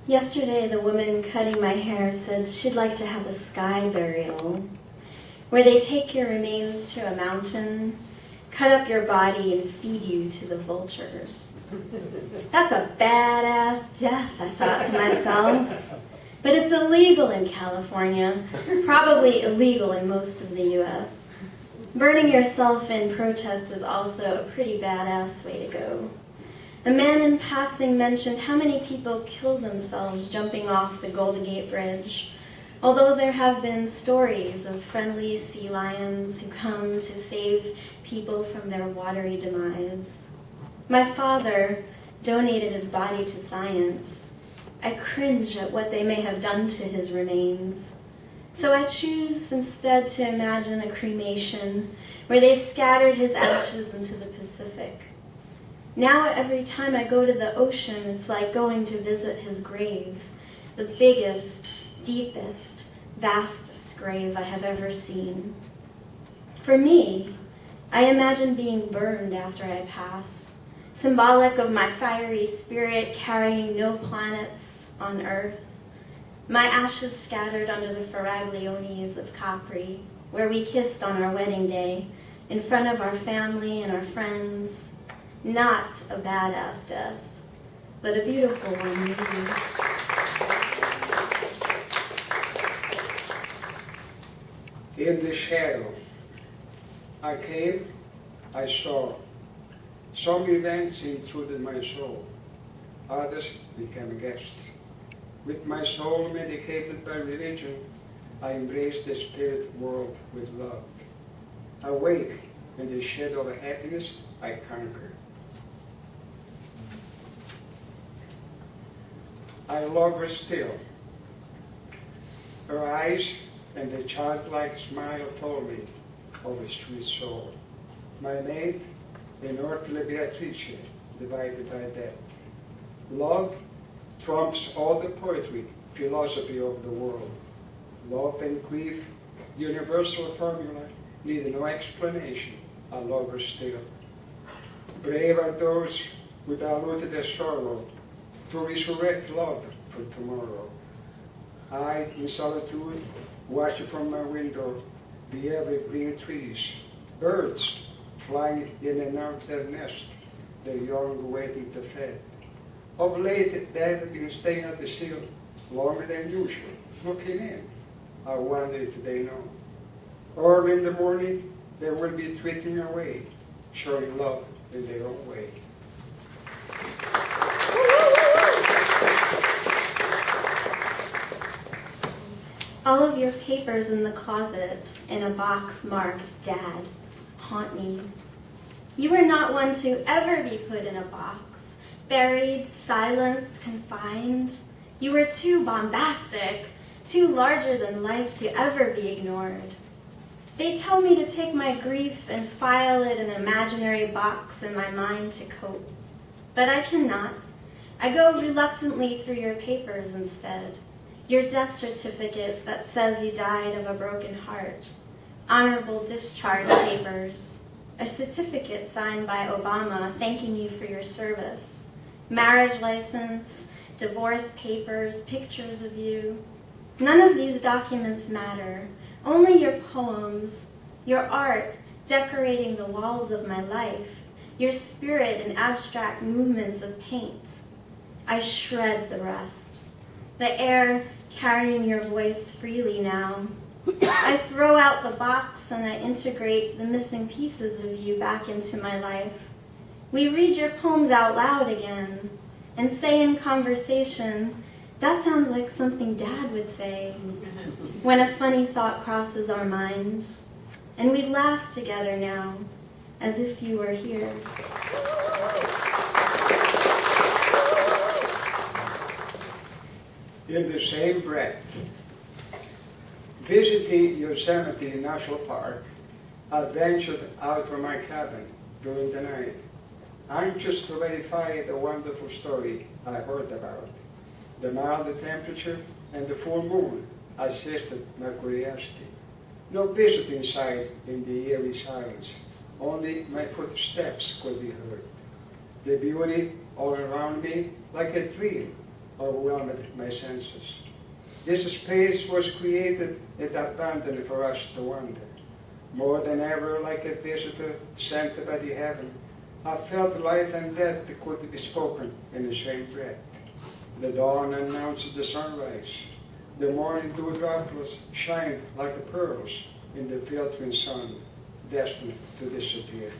Yesterday, the woman cutting my hair said she'd like to have a sky burial, where they take your remains to a mountain, cut up your body, and feed you to the vultures. That's a badass death, I thought to myself. But it's illegal in California, probably illegal in most of the U.S. Burning yourself in protest is also a pretty badass way to go. A man in passing mentioned how many people kill themselves jumping off the Golden Gate Bridge, although there have been stories of friendly sea lions who come to save people from their watery demise. My father donated his body to science. I cringe at what they may have done to his remains. So I choose instead to imagine a cremation where they scattered his ashes into the Pacific. Now every time I go to the ocean, it's like going to visit his grave, the biggest, deepest, vastest grave I have ever seen. For me, I imagine being burned after I pass, symbolic of my fiery spirit carrying no planets on Earth. My ashes scattered under the Faragliones of Capri, where we kissed on our wedding day, in front of our family and our friends. Not a badass death, but a beautiful one, maybe. In the shadow, I came, I saw. Some events intruded my soul. Others became guests. With my soul medicated by religion, I embraced the spirit world with love. Awake in the shadow of happiness, I conquer. I love her still. Her eyes and the childlike smile told me of a sweet soul. My mate, an earthly Beatrice, divided by death. Love trumps all the poetry, philosophy of the world. Love and grief, universal formula, need no explanation. I love her still. Brave are those who dilute their sorrow to resurrect love for tomorrow. I, in solitude, watch from my window the evergreen trees, birds flying in and out their nest, their young waiting to fed. Of late, they have been staying at the sill longer than usual, looking in. I wonder if they know. Early in the morning, they will be tweeting away, showing love in their own way. All of your papers in the closet in a box marked Dad haunt me. You were not one to ever be put in a box, buried, silenced, confined. You were too bombastic, too larger than life to ever be ignored. They tell me to take my grief and file it in an imaginary box in my mind to cope. But I cannot. I go reluctantly through your papers instead. Your death certificate that says you died of a broken heart, honorable discharge papers, a certificate signed by Obama thanking you for your service, marriage license, divorce papers, pictures of you. None of these documents matter, only your poems, your art decorating the walls of my life, your spirit in abstract movements of paint. I shred the rest. The air carrying your voice freely now. I throw out the box and I integrate the missing pieces of you back into my life. We read your poems out loud again and say in conversation, that sounds like something Dad would say, when a funny thought crosses our minds. And we laugh together now, as if you were here. In the same breath, visiting Yosemite National Park, I ventured out of my cabin during the night, anxious to verify the wonderful story I heard about. The mild temperature and the full moon assisted my curiosity. No visit inside in the eerie silence, only my footsteps could be heard. The beauty all around me like a dream, overwhelmed my senses. This space was created and abandoned for us to wander. More than ever, like a visitor sent by the heaven, I felt life and death could be spoken in the same breath. The dawn announced the sunrise. The morning dew droplets shined like pearls in the filtering sun, destined to disappear.